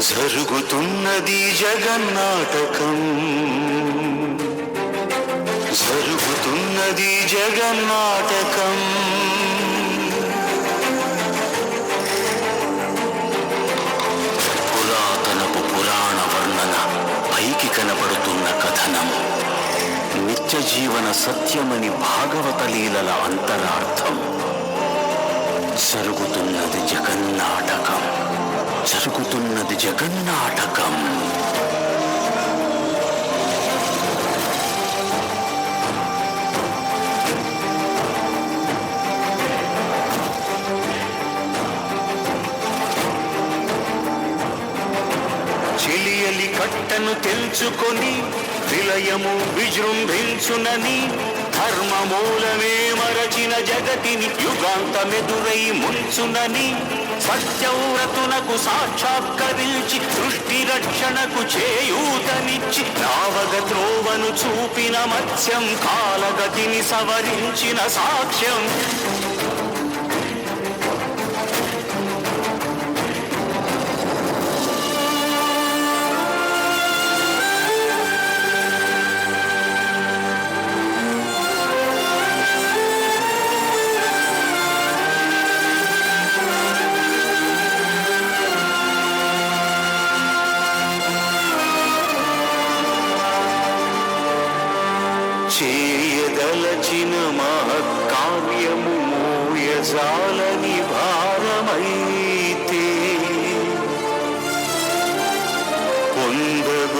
జరుగుతున్నది జగన్నాటకం, జరుగుతున్నది జగన్నాటకం. పురాతనపు పురాణ వర్ణన, పైకి కనబడుతున్న కథనం, నిత్య జీవన సత్యమని భాగవత లీలల అంతరార్థం. జరుగుతున్నది జగన్నాటకం, జరుగుతున్నది జగన్నాటకం. చెలియలి కట్టను తెల్చుకొని విలయము విజృంభించునని, ధర్మమూలమే మరచిన జగతిని యుగాంతమెదురై ముంచునని, సత్యవ్రతునకు సాక్షాత్కరించి సృష్టి రక్షణకు చేయూతనిచ్చి నావగ త్రోవను చూపిన మత్స్యం, కాలగతిని సవరించిన సాక్ష్యం. చేయదలచిన మహత్కార్యము మోయజాలని భారమైతే, పొందగోరినదందలేని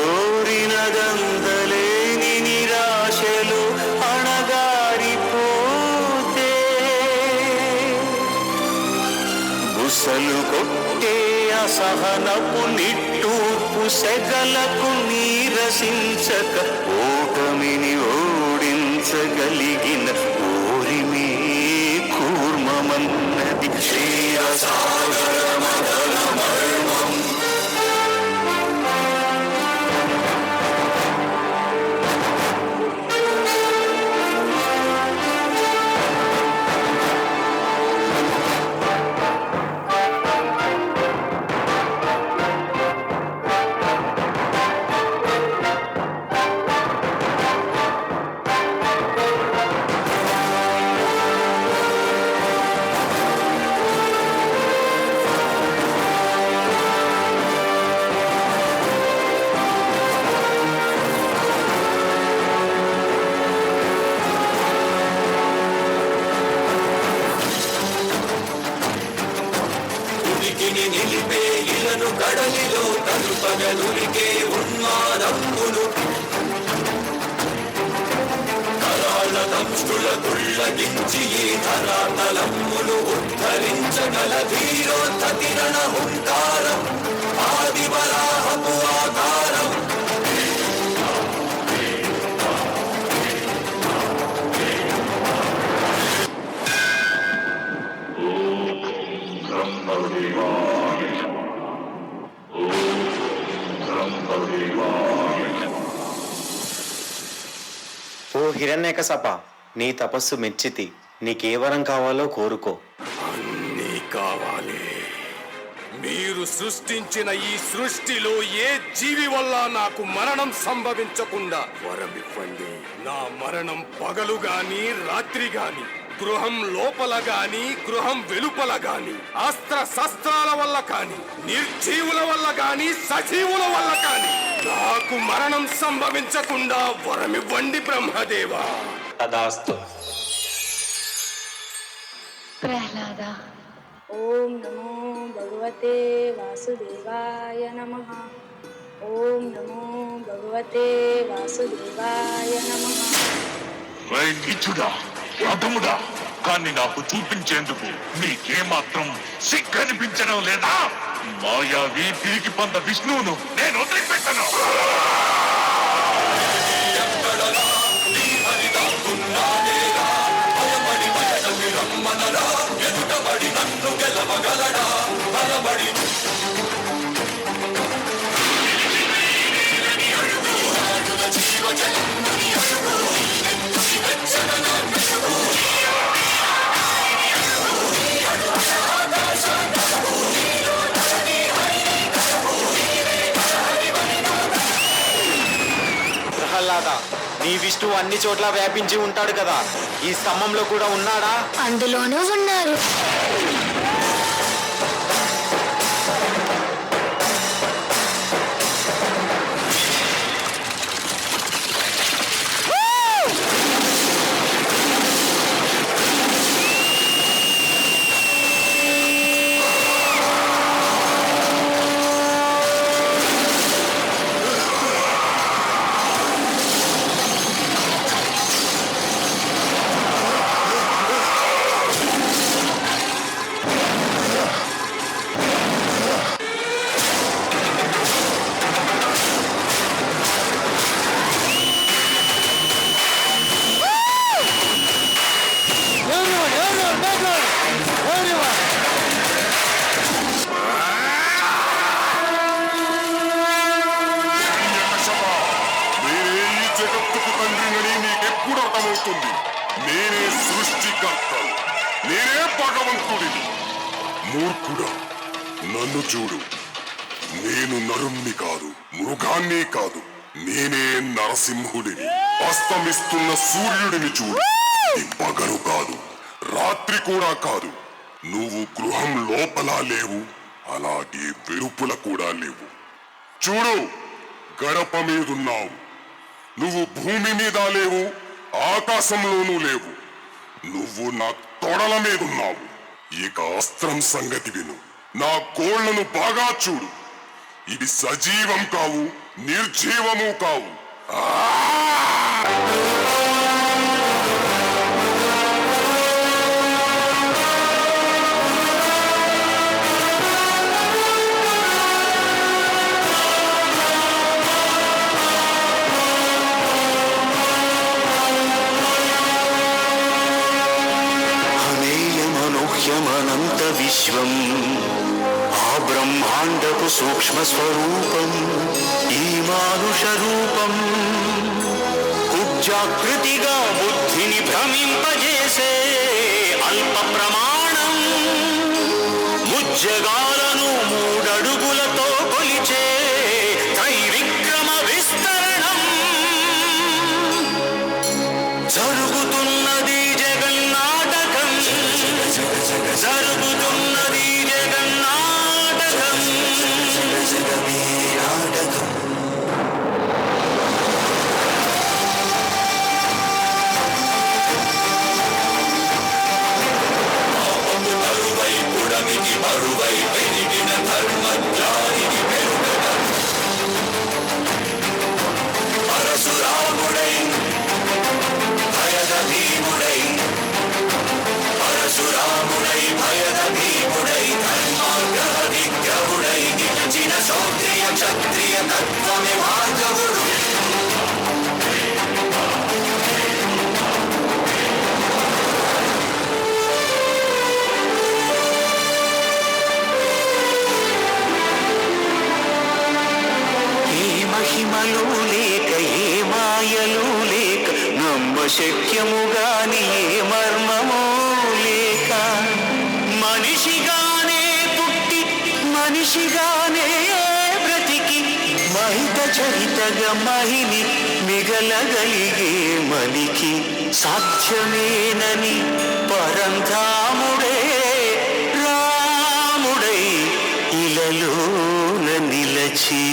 నిరాశలు అణగారిపోతే, బుసలు కొట్టే అసహనపు నిట్టూర్పు సెగలకు నీరసించక, ఓటమిని ఓడించగలిగిన ఓరిమే కూర్మమన్నది క్షీరసాగరమర్మం. నిలిపే ఇలను కడలిలో తలుపగలురికే ఉన్మాదమ్ములు, కరాళ దంష్టుల కుళ్ళగించి ఈ ధరాతలమ్ములు ఉద్ధరించగల ధీరోత్తతి రణహుంకారం, ఆది వరాహపు ఆకారం. ఓ హిరణ్యకశప, నీ తపస్సు మెచ్చితి. నీకే వరం కావాలో కోరుకో. అన్నీ కావాలి. మీరు సృష్టించిన ఈ సృష్టిలో ఏ జీవి వల్ల నాకు మరణం సంభవించకుండా వరమివ్వండి. నా మరణం పగలు గాని రాత్రి గాని, గృహం లోపల గాని గృహం వెలుపల గాని, అస్త్ర శస్త్రాల వల్ల కాని, నిర్జీవుల వల్ల గాని సజీవుల వల్ల కాని నాకు మరణం సంభవించకుండా వరమివ్వండి బ్రహ్మదేవా. తదాస్తు. ప్రహ్లాద. ఓం నమో భగవతే వాసుదేవాయ నమః. ఓం నమో భగవతే వాసుదేవాయ నమః. నీచుడా, అధముడా, కానీ నాకు చూపించేందుకు నీకేమాత్రం సిగ్గనిపించడం లేదా? మాయావి తిరిగి పొంద విష్ణువును నేను వదిలిపెట్టను. నన్ను గెలవగలడా బలబడి ప్రహ్లాద, నీ విష్ణువు అన్ని చోట్ల వ్యాపించి ఉంటాడు కదా, ఈ స్తంభంలో కూడా ఉన్నాడా? అందులోనూ ఉన్నారు. నేనే సృష్టికర్తను, నేనే భగవంతుడిని. మూర్ఖుడా, నన్ను చూడు. నేను నరుణ్ణి కాదు, మృగాన్ని కాదు, నేనే నరసింహుడిని. అస్తమిస్తున్న సూర్యుడిని చూడు. ఇది పగలు కాదు, రాత్రి కూడా కాదు. నువ్వు గృహం లోపల లేవు, అలాగే వెలుపల కూడా లేవు. చూడు, గడప మీదున్నావు. నువ్వు భూమి మీద లేవు, ఆకాశంలోనూ లేవు. నువ్వు నా తొడల మీదున్నావు. ఇక అస్త్రం సంగతి విను. నా గోళ్లను బాగా చూడు. ఇవి సజీవం కావు, నిర్జీవము కావు. అనంత విశ్వం, ఆ బ్రహ్మాండపు సూక్ష్మ స్వరూపం, ఈ మానుష రూపం ఉజ్జాకృతిగా బుద్ధిని భ్రమింపజేసే అల్ప ప్రమాణం, ముజ్జగాలను మూడడుగులతో కొలిచే త్రైవిక్రమ విస్తరణం. జరుగుతున్నది జగన్నాటకం, జరుగుతున్నది జగన్నాటకం. బరువై పుడమికి బరువై పెరిగిన ధర్మజ్ఞానికి పెరుగట పరశురాముడై భయద భీముడై, పరశురాముడై భయద భీముడై, ధర్మాగ్రహ విగ్రహుడై నిలిచిన శౌత్రియ క్షత్రియ తత్వమే భార్గవుడు. మహిమలు లేక ఏ మాయలు లేక, నమ్మ శక్యముగాని ఏ మర్మము లేక, మనిషిగానే పుట్టి మనిషిగానే బ్రతికి మహిత చరితగా మహిని మిగలగలిగే మనికి సాధ్యమేనని పరంధాముడే రాముడై ఇలలోన నిలచి.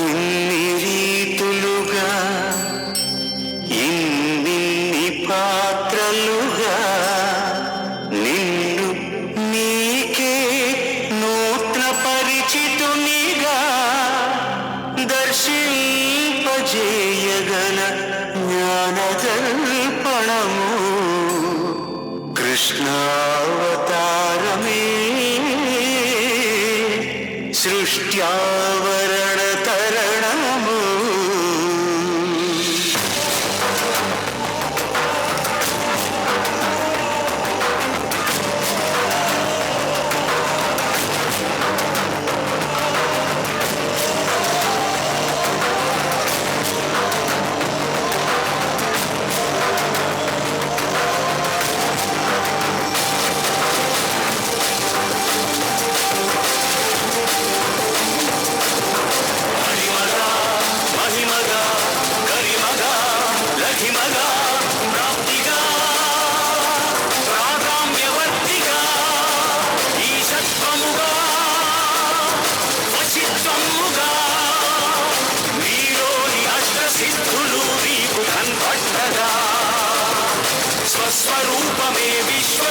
ఇన్ని రీతులుగా, ఇన్ని పాత్రలుగా, నిన్ను నీకే నూతన పరిచితునిగా దర్శింపజేయగల జ్ఞానదర్పణము కృష్ణావతారమే. సృష్ట్యావరణ తరణము.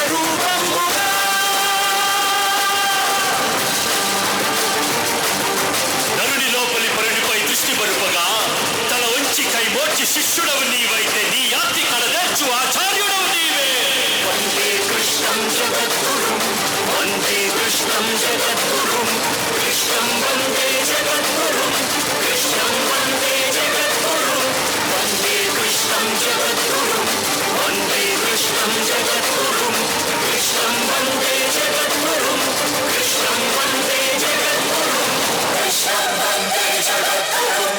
రూపముగా నరుని లోపలి పరునిపై దృష్టి పరుపగా తల వంచి కైమోర్చి శిష్యుడవు నీవైతే నీ యాత్రి కడదేర్చు ఆచార్యుడవు నీవే వందే కృష్ణం జగద్గురుం వందే కృష్ణం జగద్గురుం కృష్ణం వందే జగద్గురుం కృష్ణం వందే జగద్గురుం వందే కృష్ణం జగద్గురుం వందే కృష్ణం జగద్గురుం కృష్ణం వందే జగద్గురుం కృష్ణం వందే జగద్గురుం కృష్ణం వందే జగద్గురుం.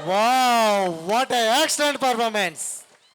Wow, what an excellent performance.